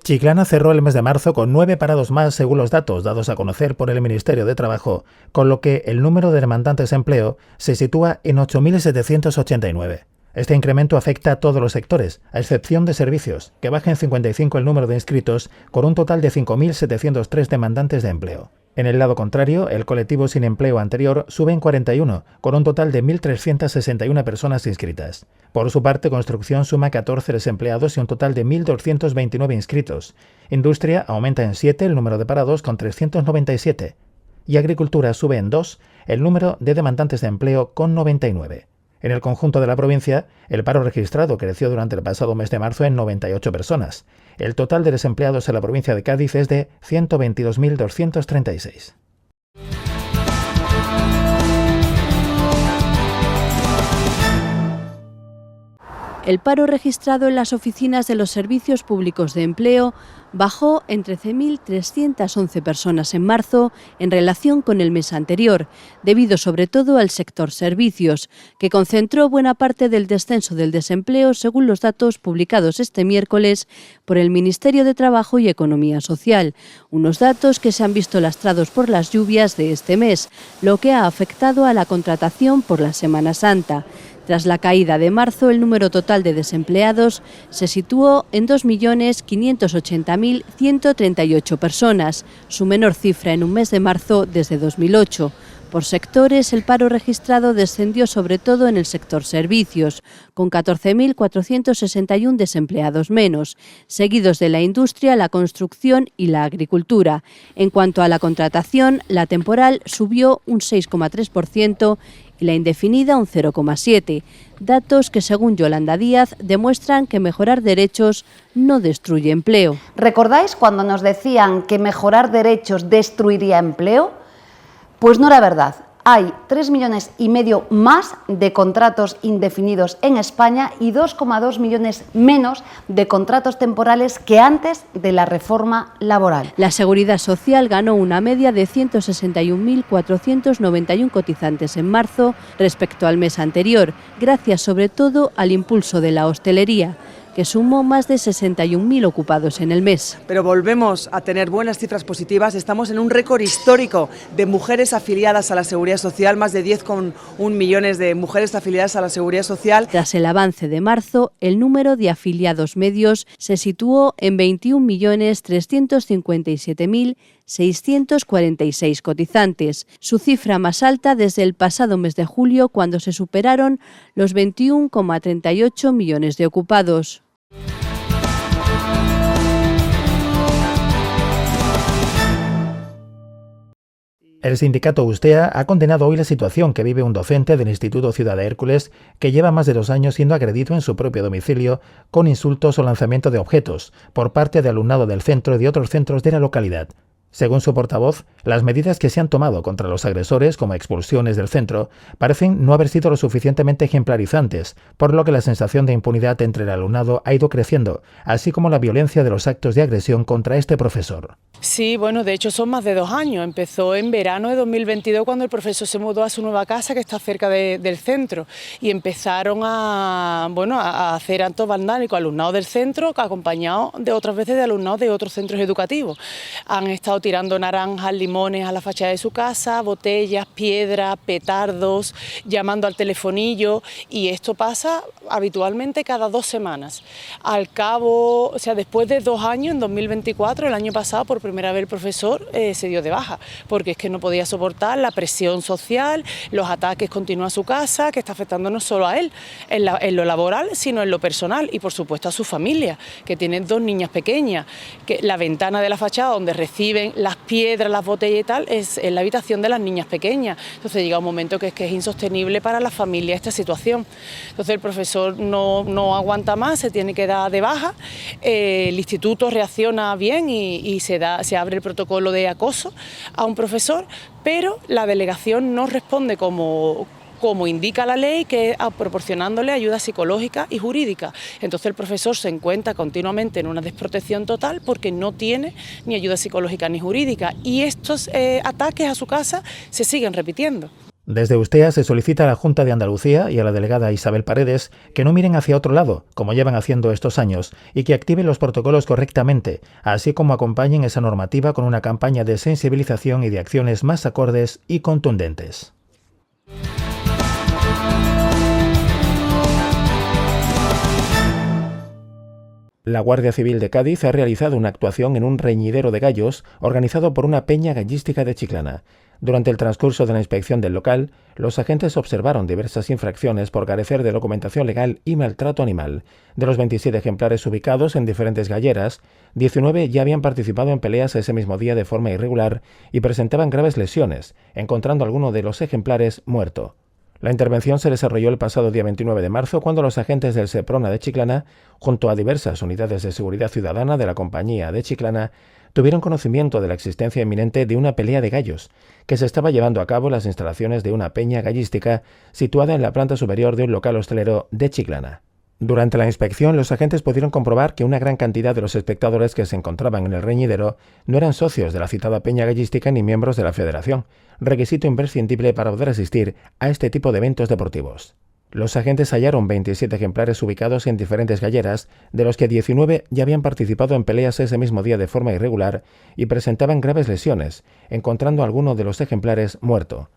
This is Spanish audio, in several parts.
Chiclana cerró el mes de marzo con 9 parados más según los datos dados a conocer por el Ministerio de Trabajo, con lo que el número de demandantes de empleo se sitúa en 8.789. Este incremento afecta a todos los sectores, a excepción de servicios, que baja en 55 el número de inscritos, con un total de 5.703 demandantes de empleo. En el lado contrario, el colectivo sin empleo anterior sube en 41, con un total de 1.361 personas inscritas. Por su parte, Construcción suma 14 desempleados y un total de 1.229 inscritos. Industria aumenta en 7 el número de parados con 397. Y Agricultura sube en 2 el número de demandantes de empleo con 99. En el conjunto de la provincia, el paro registrado creció durante el pasado mes de marzo en 98 personas. El total de desempleados en la provincia de Cádiz es de 122.236. El paro registrado en las oficinas de los servicios públicos de empleo bajó en 13.311 personas en marzo en relación con el mes anterior, debido sobre todo al sector servicios, que concentró buena parte del descenso del desempleo según los datos publicados este miércoles por el Ministerio de Trabajo y Economía Social, unos datos que se han visto lastrados por las lluvias de este mes, lo que ha afectado a la contratación por la Semana Santa. Tras la caída de marzo, el número total de desempleados se situó en 2.580.138 personas, su menor cifra en un mes de marzo desde 2008. Por sectores, el paro registrado descendió sobre todo en el sector servicios, con 14.461 desempleados menos, seguidos de la industria, la construcción y la agricultura. En cuanto a la contratación, la temporal subió un 6,3% y la indefinida un 0,7%, datos que según Yolanda Díaz demuestran que mejorar derechos no destruye empleo. ¿Recordáis cuando nos decían que mejorar derechos destruiría empleo? Pues no era verdad. Hay 3,5 millones más de contratos indefinidos en España y 2,2 millones menos de contratos temporales que antes de la reforma laboral. La Seguridad Social ganó una media de 161.491 cotizantes en marzo respecto al mes anterior, gracias sobre todo al impulso de la hostelería, que sumó más de 61.000 ocupados en el mes. Pero volvemos a tener buenas cifras positivas. Estamos en un récord histórico de mujeres afiliadas a la Seguridad Social, más de 10,1 millones de mujeres afiliadas a la Seguridad Social. Tras el avance de marzo, el número de afiliados medios se situó en 21.357.646 cotizantes, su cifra más alta desde el pasado mes de julio, cuando se superaron los 21,38 millones de ocupados. El sindicato Ustea ha condenado hoy la situación que vive un docente del Instituto Ciudad de Hércules que lleva más de 2 años siendo agredido en su propio domicilio con insultos o lanzamiento de objetos por parte de alumnado del centro y de otros centros de la localidad. Según su portavoz, las medidas que se han tomado contra los agresores, como expulsiones del centro, parecen no haber sido lo suficientemente ejemplarizantes, por lo que la sensación de impunidad entre el alumnado ha ido creciendo, así como la violencia de los actos de agresión contra este profesor. Sí, bueno, de hecho son más de 2 años. Empezó en verano de 2022 cuando el profesor se mudó a su nueva casa que está cerca del centro y empezaron a hacer actos vandálicos alumnados del centro acompañados de otras veces de alumnados de otros centros educativos. Han estado tirando naranjas, limones a la fachada de su casa, botellas, piedras, petardos, llamando al telefonillo, y esto pasa habitualmente cada 2 semanas. Al cabo, después de 2 años, en 2024, el año pasado, por primera vez el profesor se dio de baja, porque es que no podía soportar la presión social, los ataques continuos a su casa, que está afectando no solo a él, en lo laboral, sino en lo personal, y por supuesto a su familia, que tiene 2 niñas pequeñas, que la ventana de la fachada donde reciben las piedras, las botellas y tal, es en la habitación de las niñas pequeñas. Entonces llega un momento que es insostenible para la familia esta situación. Entonces el profesor no aguanta más, se tiene que dar de baja, el instituto reacciona bien y se abre el protocolo de acoso a un profesor, pero la delegación no responde como indica la ley, que es proporcionándole ayuda psicológica y jurídica. Entonces el profesor se encuentra continuamente en una desprotección total porque no tiene ni ayuda psicológica ni jurídica, y estos ataques a su casa se siguen repitiendo. Desde Ustea se solicita a la Junta de Andalucía y a la delegada Isabel Paredes que no miren hacia otro lado, como llevan haciendo estos años, y que activen los protocolos correctamente, así como acompañen esa normativa con una campaña de sensibilización y de acciones más acordes y contundentes. La Guardia Civil de Cádiz ha realizado una actuación en un reñidero de gallos organizado por una peña gallística de Chiclana. Durante el transcurso de la inspección del local, los agentes observaron diversas infracciones por carecer de documentación legal y maltrato animal. De los 27 ejemplares ubicados en diferentes galleras, 19 ya habían participado en peleas ese mismo día de forma irregular y presentaban graves lesiones, encontrando alguno de los ejemplares muerto. La intervención se desarrolló el pasado día 29 de marzo cuando los agentes del Seprona de Chiclana, junto a diversas unidades de seguridad ciudadana de la compañía de Chiclana, tuvieron conocimiento de la existencia inminente de una pelea de gallos que se estaba llevando a cabo en las instalaciones de una peña gallística situada en la planta superior de un local hostelero de Chiclana. Durante la inspección, los agentes pudieron comprobar que una gran cantidad de los espectadores que se encontraban en el reñidero no eran socios de la citada peña gallística ni miembros de la federación, requisito imprescindible para poder asistir a este tipo de eventos deportivos. Los agentes hallaron 27 ejemplares ubicados en diferentes galleras, de los que 19 ya habían participado en peleas ese mismo día de forma irregular y presentaban graves lesiones, encontrando alguno de los ejemplares muerto.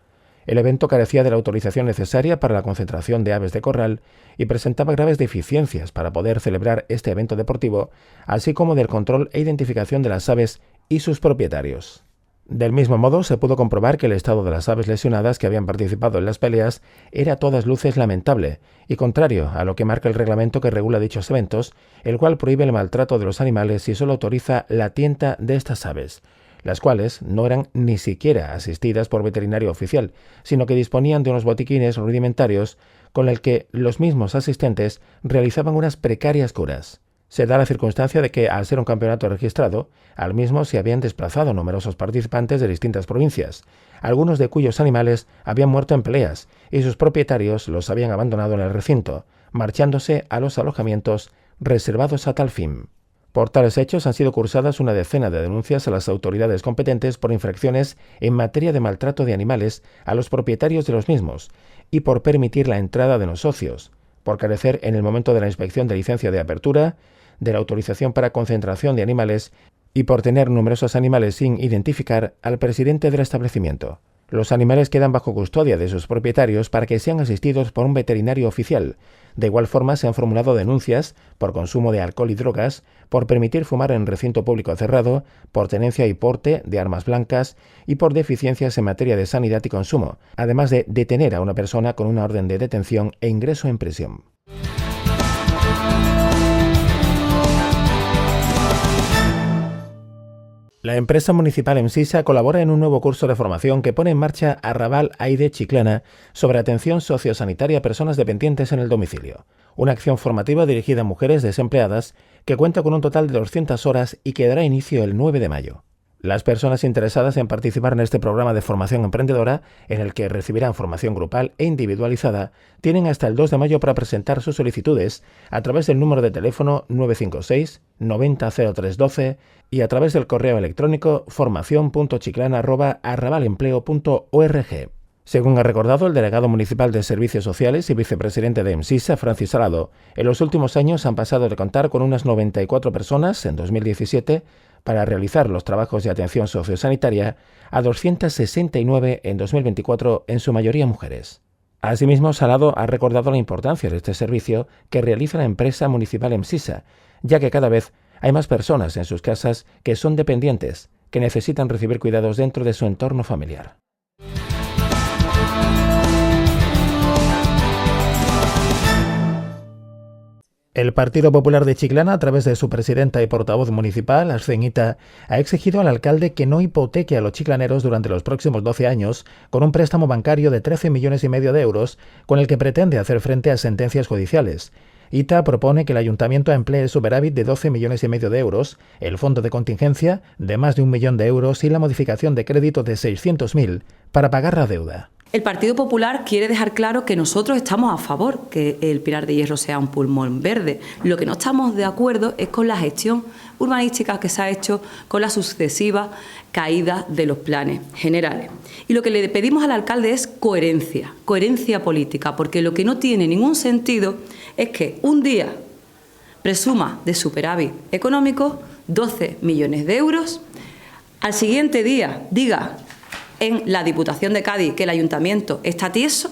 El evento carecía de la autorización necesaria para la concentración de aves de corral y presentaba graves deficiencias para poder celebrar este evento deportivo, así como del control e identificación de las aves y sus propietarios. Del mismo modo, se pudo comprobar que el estado de las aves lesionadas que habían participado en las peleas era a todas luces lamentable y contrario a lo que marca el reglamento que regula dichos eventos, el cual prohíbe el maltrato de los animales y solo autoriza la tienta de estas aves, las cuales no eran ni siquiera asistidas por veterinario oficial, sino que disponían de unos botiquines rudimentarios con el que los mismos asistentes realizaban unas precarias curas. Se da la circunstancia de que, al ser un campeonato registrado, al mismo se habían desplazado numerosos participantes de distintas provincias, algunos de cuyos animales habían muerto en peleas y sus propietarios los habían abandonado en el recinto, marchándose a los alojamientos reservados a tal fin. Por tales hechos han sido cursadas una decena de denuncias a las autoridades competentes por infracciones en materia de maltrato de animales a los propietarios de los mismos y por permitir la entrada de no socios, por carecer en el momento de la inspección de licencia de apertura, de la autorización para concentración de animales y por tener numerosos animales sin identificar al presidente del establecimiento. Los animales quedan bajo custodia de sus propietarios para que sean asistidos por un veterinario oficial. De igual forma, se han formulado denuncias por consumo de alcohol y drogas, por permitir fumar en recinto público cerrado, por tenencia y porte de armas blancas y por deficiencias en materia de sanidad y consumo, además de detener a una persona con una orden de detención e ingreso en prisión. La empresa municipal Emsisa colabora en un nuevo curso de formación que pone en marcha Arrabal Aide Chiclana sobre atención sociosanitaria a personas dependientes en el domicilio. Una acción formativa dirigida a mujeres desempleadas que cuenta con un total de 200 horas y que dará inicio el 9 de mayo. Las personas interesadas en participar en este programa de formación emprendedora, en el que recibirán formación grupal e individualizada, tienen hasta el 2 de mayo para presentar sus solicitudes a través del número de teléfono 956 90 0312 y a través del correo electrónico formacion.chiclana@arrabalempleo.org. Según ha recordado el delegado municipal de Servicios Sociales y vicepresidente de Emsisa, Francis Salado, en los últimos años han pasado de contar con unas 94 personas en 2017 para realizar los trabajos de atención sociosanitaria a 269 en 2024, en su mayoría mujeres. Asimismo, Salado ha recordado la importancia de este servicio que realiza la empresa municipal Emsisa, ya que cada vez hay más personas en sus casas que son dependientes, que necesitan recibir cuidados dentro de su entorno familiar. El Partido Popular de Chiclana, a través de su presidenta y portavoz municipal, Arceñita, ha exigido al alcalde que no hipoteque a los chiclaneros durante los próximos 12 años con un préstamo bancario de 13,5 millones de euros con el que pretende hacer frente a sentencias judiciales. ITA propone que el ayuntamiento emplee el superávit de 12,5 millones de euros, el fondo de contingencia de más de 1 millón de euros y la modificación de crédito de 600.000 para pagar la deuda. El Partido Popular quiere dejar claro que nosotros estamos a favor que el Pilar de Hierro sea un pulmón verde. Lo que no estamos de acuerdo es con la gestión urbanística que se ha hecho con las sucesivas caídas de los planes generales. Y lo que le pedimos al alcalde es coherencia política, porque lo que no tiene ningún sentido es que un día presuma de superávit económico 12 millones de euros, al siguiente día diga en la Diputación de Cádiz que el ayuntamiento está tieso,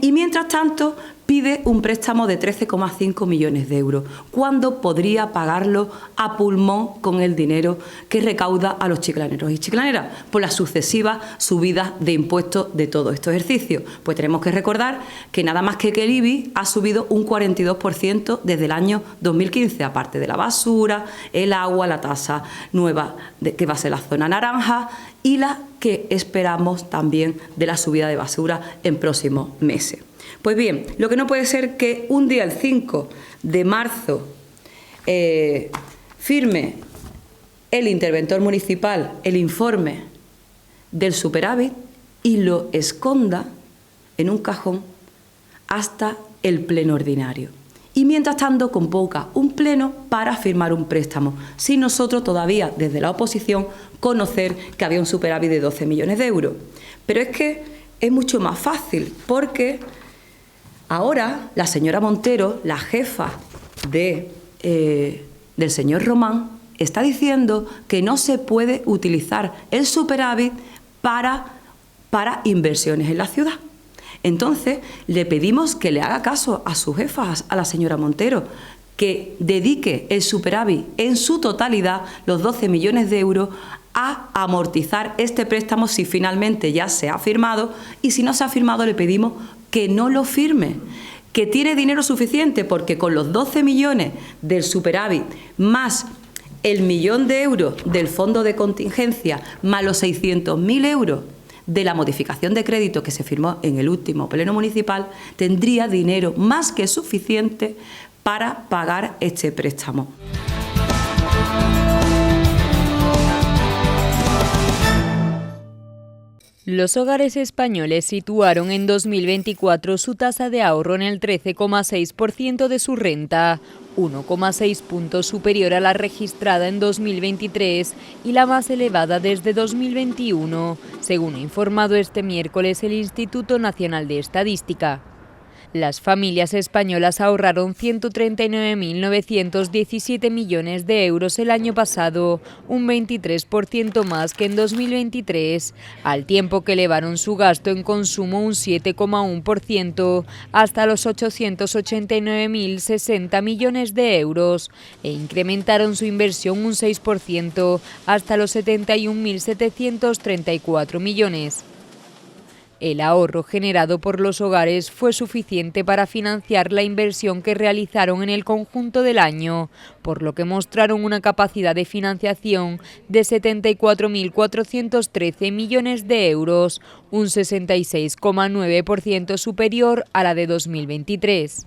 y mientras tanto pide un préstamo de 13,5 millones de euros, cuando podría pagarlo a pulmón con el dinero que recauda a los chiclaneros y chiclaneras por las sucesivas subidas de impuestos de todo este ejercicio. Pues tenemos que recordar que nada más que el IBI ha subido un 42% desde el año 2015, aparte de la basura, el agua, la tasa nueva que va a ser la zona naranja y la que esperamos también de la subida de basura en próximos meses. Pues bien, lo que no puede ser que un día, el 5 de marzo, firme el interventor municipal el informe del superávit y lo esconda en un cajón hasta el pleno ordinario. Y mientras tanto convoca un pleno para firmar un préstamo, sin nosotros todavía desde la oposición conocer que había un superávit de 12 millones de euros. Pero es que es mucho más fácil, porque ahora la señora Montero, la jefa del señor Román, está diciendo que no se puede utilizar el superávit para inversiones en la ciudad. Entonces, le pedimos que le haga caso a su jefa, a la señora Montero, que dedique el superávit en su totalidad, los 12 millones de euros, a amortizar este préstamo si finalmente ya se ha firmado, y si no se ha firmado le pedimos que no lo firme, que tiene dinero suficiente, porque con los 12 millones del superávit más el 1 millón de euros del fondo de contingencia más los 600.000 euros de la modificación de crédito que se firmó en el último pleno municipal, tendría dinero más que suficiente para pagar este préstamo. Los hogares españoles situaron en 2024 su tasa de ahorro en el 13,6% de su renta, 1,6 puntos superior a la registrada en 2023 y la más elevada desde 2021, según ha informado este miércoles el Instituto Nacional de Estadística. Las familias españolas ahorraron 139.917 millones de euros el año pasado, un 23% más que en 2023, al tiempo que elevaron su gasto en consumo un 7,1% hasta los 889.060 millones de euros e incrementaron su inversión un 6% hasta los 71.734 millones. El ahorro generado por los hogares fue suficiente para financiar la inversión que realizaron en el conjunto del año, por lo que mostraron una capacidad de financiación de 74.413 millones de euros, un 66,9% superior a la de 2023.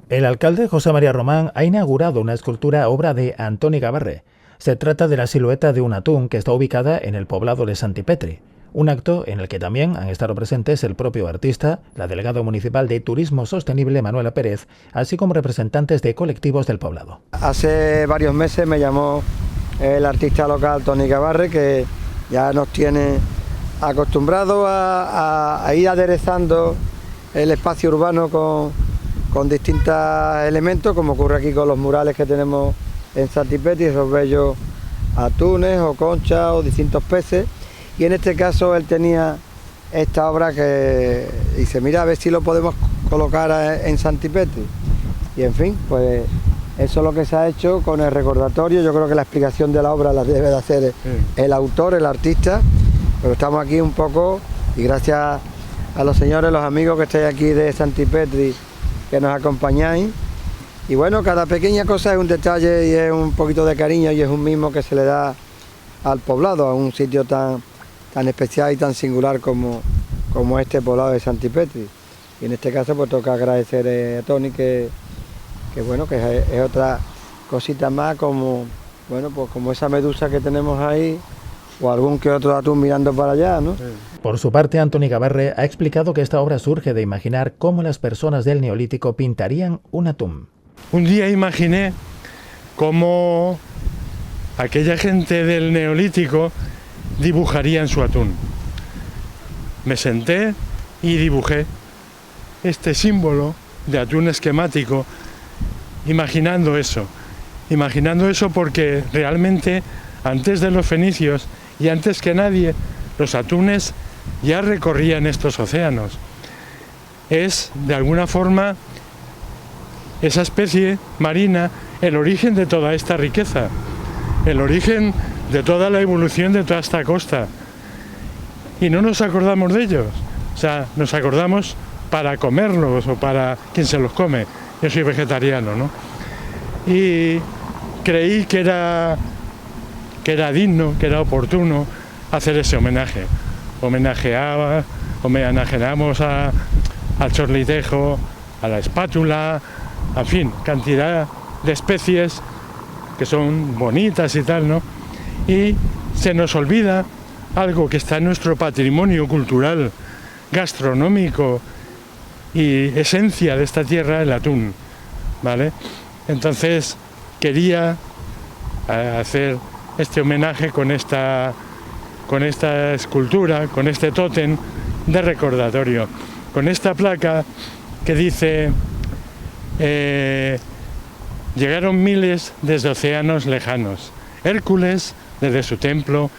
El alcalde José María Román ha inaugurado una escultura obra de Antoni Gabarre. Se trata de la silueta de un atún que está ubicada en el poblado de Santipetri, un acto en el que también han estado presentes el propio artista, la delegada municipal de Turismo Sostenible Manuela Pérez, así como representantes de colectivos del poblado. Hace varios meses me llamó el artista local Toni Gabarre, que ya nos tiene acostumbrados a ir aderezando el espacio urbano con distintos elementos, como ocurre aquí con los murales que tenemos en Santipetri, esos bellos atunes o conchas o distintos peces, y en este caso él tenía esta obra que dice, mira, a ver si lo podemos colocar en Santipetri, y en fin, pues eso es lo que se ha hecho con el recordatorio. Yo creo que la explicación de la obra la debe de hacer el autor, el artista, pero estamos aquí un poco, y gracias a los señores, los amigos que estáis aquí de Santipetri, que nos acompañáis, y bueno, cada pequeña cosa es un detalle y es un poquito de cariño y es un mimo que se le da al poblado, a un sitio tan especial y tan singular como este poblado de Santipetri. Y en este caso pues toca agradecer a Toni que bueno, que es otra cositas más como, bueno, pues como esa medusa que tenemos ahí, o algún que otro atún mirando para allá, ¿no? Por su parte, Antoni Gabarre ha explicado que esta obra surge de imaginar cómo las personas del Neolítico pintarían un atún. Un día imaginé cómo aquella gente del Neolítico dibujarían su atún. Me senté y dibujé este símbolo de atún esquemático, imaginando eso porque realmente antes de los fenicios y antes que nadie, los atunes ya recorrían estos océanos. Es, de alguna forma, esa especie marina el origen de toda esta riqueza, el origen de toda la evolución de toda esta costa. Y no nos acordamos de ellos, o sea, nos acordamos para comerlos o para quien se los come. Yo soy vegetariano, ¿no? Y creí que era digno, que era oportuno hacer ese homenaje. Homenajeamos al chorlitejo, a la espátula, en fin, cantidad de especies que son bonitas y tal, ¿no? Y se nos olvida algo que está en nuestro patrimonio cultural, gastronómico y esencia de esta tierra, el atún, ¿vale? Entonces quería hacer este homenaje con esta escultura, con este tótem de recordatorio, con esta placa que dice llegaron miles desde océanos lejanos. Hércules, desde su templo,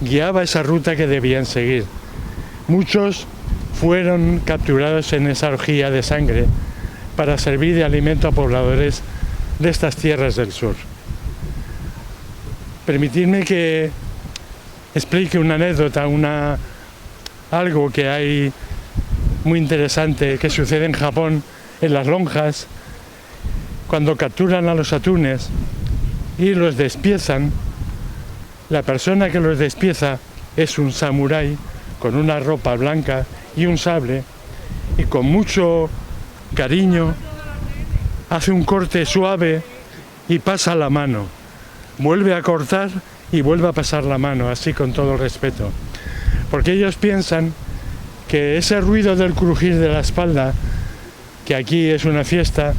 guiaba esa ruta que debían seguir. Muchos fueron capturados en esa orgía de sangre para servir de alimento a pobladores de estas tierras del sur. Permitidme que explique una anécdota, algo que hay muy interesante que sucede en Japón, en las lonjas, cuando capturan a los atunes y los despiezan. La persona que los despieza es un samurái con una ropa blanca y un sable, y con mucho cariño hace un corte suave y pasa la mano, vuelve a cortar y vuelve a pasar la mano, así con todo respeto, porque ellos piensan que ese ruido del crujir de la espalda, que aquí es una fiesta,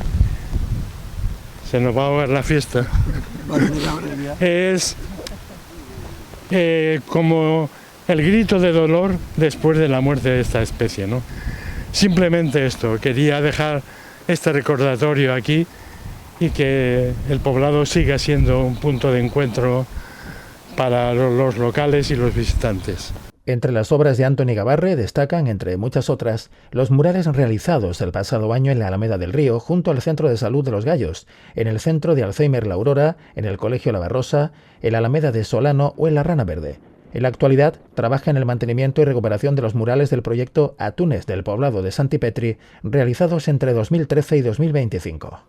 se nos va a ahogar la fiesta, es como el grito de dolor después de la muerte de esta especie, ¿no? Simplemente esto, quería dejar este recordatorio aquí y que el poblado siga siendo un punto de encuentro para los locales y los visitantes. Entre las obras de Antoni Gabarre destacan, entre muchas otras, los murales realizados el pasado año en la Alameda del Río, junto al Centro de Salud de los Gallos, en el Centro de Alzheimer La Aurora, en el Colegio La Barrosa, en la Alameda de Solano o en la Rana Verde. En la actualidad, trabaja en el mantenimiento y recuperación de los murales del proyecto Atunes del poblado de Santipetri, realizados entre 2013 y 2025.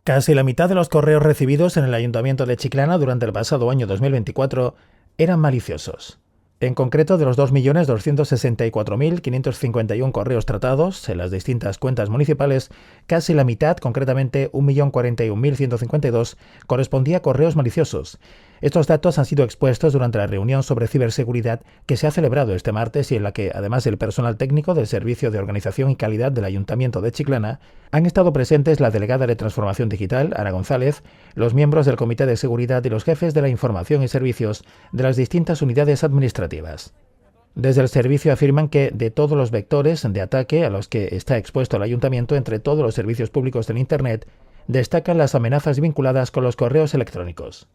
Casi la mitad de los correos recibidos en el Ayuntamiento de Chiclana durante el pasado año 2024 eran maliciosos. En concreto, de los 2.264.551 correos tratados en las distintas cuentas municipales, casi la mitad, concretamente 1.041.152, correspondía a correos maliciosos. Estos datos han sido expuestos durante la reunión sobre ciberseguridad que se ha celebrado este martes y en la que, además del personal técnico del Servicio de Organización y Calidad del Ayuntamiento de Chiclana, han estado presentes la delegada de Transformación Digital, Ana González, los miembros del Comité de Seguridad y los jefes de la Información y Servicios de las distintas unidades administrativas. Desde el servicio afirman que de todos los vectores de ataque a los que está expuesto el Ayuntamiento entre todos los servicios públicos en Internet, destacan las amenazas vinculadas con los correos electrónicos.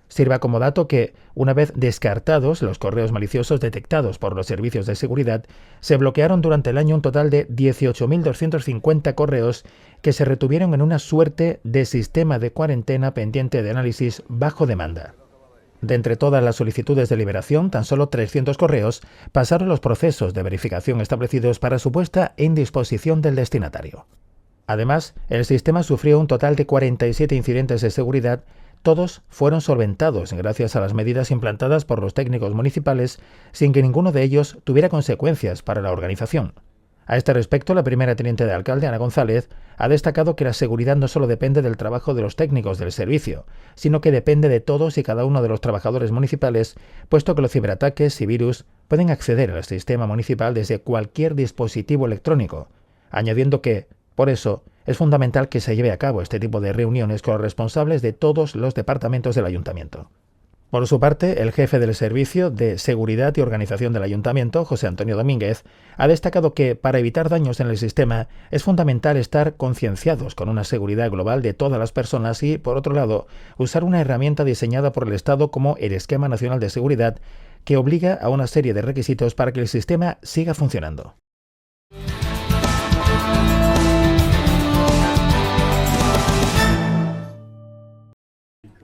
Sirva como dato que, una vez descartados los correos maliciosos detectados por los servicios de seguridad, se bloquearon durante el año un total de 18.250 correos que se retuvieron en una suerte de sistema de cuarentena pendiente de análisis bajo demanda. De entre todas las solicitudes de liberación, tan solo 300 correos pasaron los procesos de verificación establecidos para su puesta en disposición del destinatario. Además, el sistema sufrió un total de 47 incidentes de seguridad. Todos fueron solventados gracias a las medidas implantadas por los técnicos municipales sin que ninguno de ellos tuviera consecuencias para la organización. A este respecto, la primera teniente de alcalde, Ana González, ha destacado que la seguridad no solo depende del trabajo de los técnicos del servicio, sino que depende de todos y cada uno de los trabajadores municipales, puesto que los ciberataques y virus pueden acceder al sistema municipal desde cualquier dispositivo electrónico, añadiendo que, por eso, es fundamental que se lleve a cabo este tipo de reuniones con los responsables de todos los departamentos del ayuntamiento. Por su parte, el jefe del Servicio de Seguridad y Organización del Ayuntamiento, José Antonio Domínguez, ha destacado que, para evitar daños en el sistema, es fundamental estar concienciados con una seguridad global de todas las personas y, por otro lado, usar una herramienta diseñada por el Estado como el Esquema Nacional de Seguridad, que obliga a una serie de requisitos para que el sistema siga funcionando.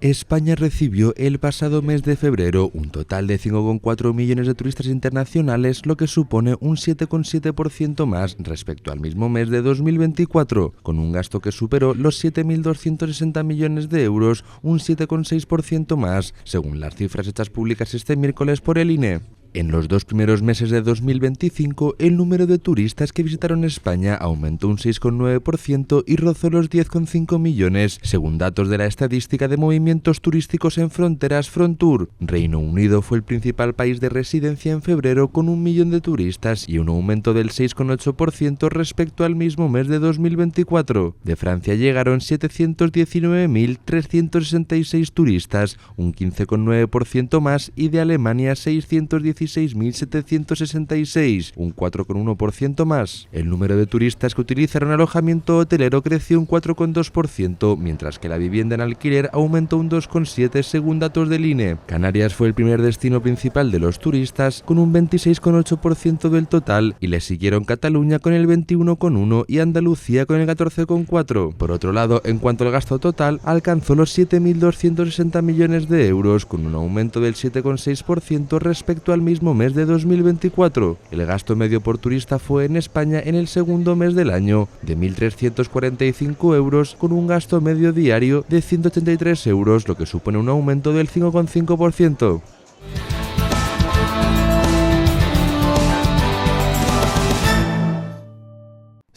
España recibió el pasado mes de febrero un total de 5,4 millones de turistas internacionales, lo que supone un 7,7% más respecto al mismo mes de 2024, con un gasto que superó los 7.260 millones de euros, un 7,6% más, según las cifras hechas públicas este miércoles por el INE. En los 2 primeros meses de 2025, el número de turistas que visitaron España aumentó un 6,9% y rozó los 10,5 millones, según datos de la Estadística de Movimientos Turísticos en Fronteras Frontour. Reino Unido fue el principal país de residencia en febrero, con 1 millón de turistas y un aumento del 6,8% respecto al mismo mes de 2024. De Francia llegaron 719.366 turistas, un 15,9% más, y de Alemania 616.766, un 4,1% más. El número de turistas que utilizaron alojamiento hotelero creció un 4,2%, mientras que la vivienda en alquiler aumentó un 2,7% según datos del INE. Canarias fue el primer destino principal de los turistas, con un 26,8% del total, y le siguieron Cataluña con el 21,1% y Andalucía con el 14,4%. Por otro lado, en cuanto al gasto total, alcanzó los 7.260 millones de euros, con un aumento del 7,6% respecto al mismo mes de 2024. El gasto medio por turista fue en España en el segundo mes del año de 1.345 euros, con un gasto medio diario de 183 euros, lo que supone un aumento del 5,5%.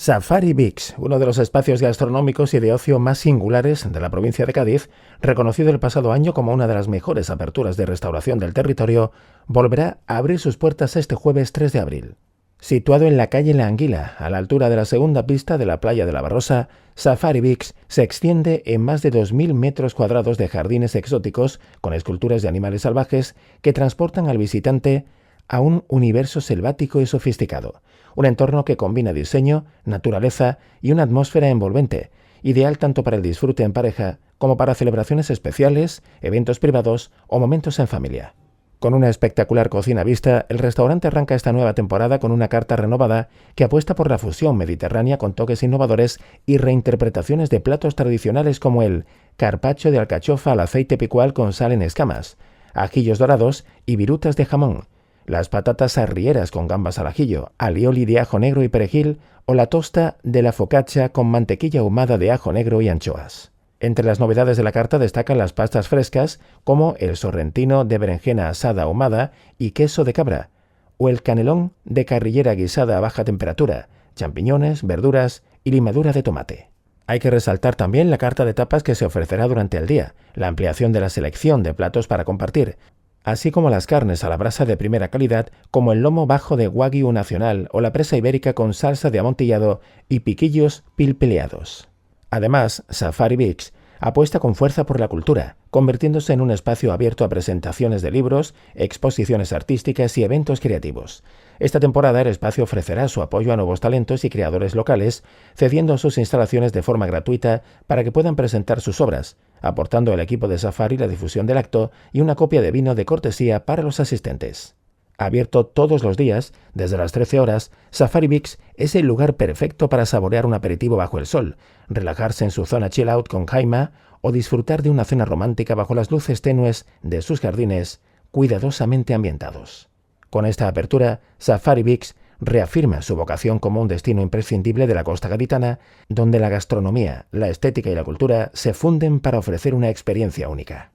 Safari Beach, uno de los espacios gastronómicos y de ocio más singulares de la provincia de Cádiz, reconocido el pasado año como una de las mejores aperturas de restauración del territorio, volverá a abrir sus puertas este jueves 3 de abril. Situado en la calle La Anguila, a la altura de la segunda pista de la playa de la Barrosa, Safari Beach se extiende en más de 2.000 metros cuadrados de jardines exóticos con esculturas de animales salvajes que transportan al visitante a un universo selvático y sofisticado. Un entorno que combina diseño, naturaleza y una atmósfera envolvente, ideal tanto para el disfrute en pareja como para celebraciones especiales, eventos privados o momentos en familia. Con una espectacular cocina vista, el restaurante arranca esta nueva temporada con una carta renovada que apuesta por la fusión mediterránea con toques innovadores y reinterpretaciones de platos tradicionales como el carpaccio de alcachofa al aceite picual con sal en escamas, ajillos dorados y virutas de jamón, las patatas arrieras con gambas al ajillo, alioli de ajo negro y perejil o la tosta de la focaccia con mantequilla ahumada de ajo negro y anchoas. Entre las novedades de la carta destacan las pastas frescas como el sorrentino de berenjena asada ahumada y queso de cabra, o el canelón de carrillera guisada a baja temperatura, champiñones, verduras y limadura de tomate. Hay que resaltar también la carta de tapas que se ofrecerá durante el día, la ampliación de la selección de platos para compartir, así como las carnes a la brasa de primera calidad como el lomo bajo de Wagyu nacional o la presa ibérica con salsa de amontillado y piquillos pilpeleados. Además, Safari Beach apuesta con fuerza por la cultura, convirtiéndose en un espacio abierto a presentaciones de libros, exposiciones artísticas y eventos creativos. Esta temporada el espacio ofrecerá su apoyo a nuevos talentos y creadores locales, cediendo sus instalaciones de forma gratuita para que puedan presentar sus obras, aportando al equipo de Safari la difusión del acto y una copia de vino de cortesía para los asistentes. Abierto todos los días, desde las 13 horas, Safari Beach es el lugar perfecto para saborear un aperitivo bajo el sol, relajarse en su zona chill out con jaima o disfrutar de una cena romántica bajo las luces tenues de sus jardines cuidadosamente ambientados. Con esta apertura, Safari Beach reafirma su vocación como un destino imprescindible de la costa gaditana, donde la gastronomía, la estética y la cultura se funden para ofrecer una experiencia única.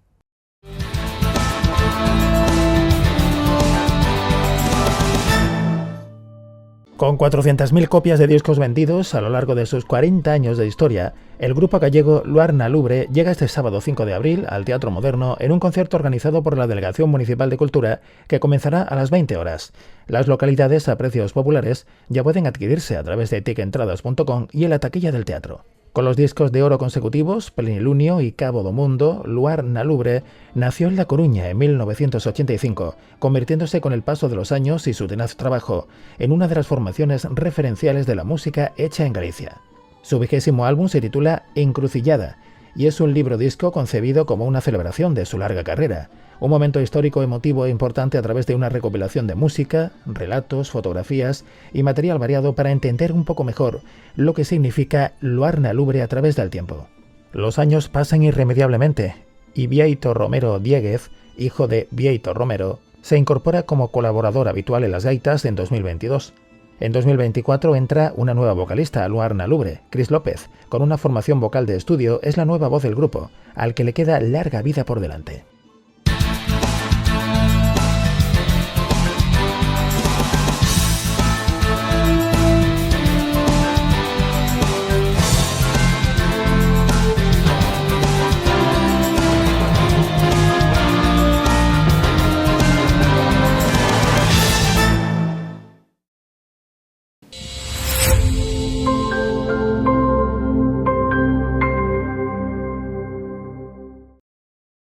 Con 400.000 copias de discos vendidos a lo largo de sus 40 años de historia, el grupo gallego Luar na Lubre llega este sábado 5 de abril al Teatro Moderno en un concierto organizado por la Delegación Municipal de Cultura que comenzará a las 20 horas. Las localidades a precios populares ya pueden adquirirse a través de tickentradas.com y en la taquilla del teatro. Con los discos de oro consecutivos, Plenilunio y Cabo do Mundo, Luar na Lubre nació en La Coruña en 1985, convirtiéndose con el paso de los años y su tenaz trabajo en una de las formaciones referenciales de la música hecha en Galicia. Su 20º álbum se titula Encrucillada y es un libro-disco concebido como una celebración de su larga carrera, un momento histórico, emotivo e importante a través de una recopilación de música, relatos, fotografías y material variado para entender un poco mejor lo que significa Luar na Lubre a través del tiempo. Los años pasan irremediablemente y Bieito Romero Dieguez, hijo de Bieito Romero, se incorpora como colaborador habitual en las gaitas en 2022. En 2024 entra una nueva vocalista a Luar na Lubre, Cris López, con una formación vocal de estudio, es la nueva voz del grupo, al que le queda larga vida por delante.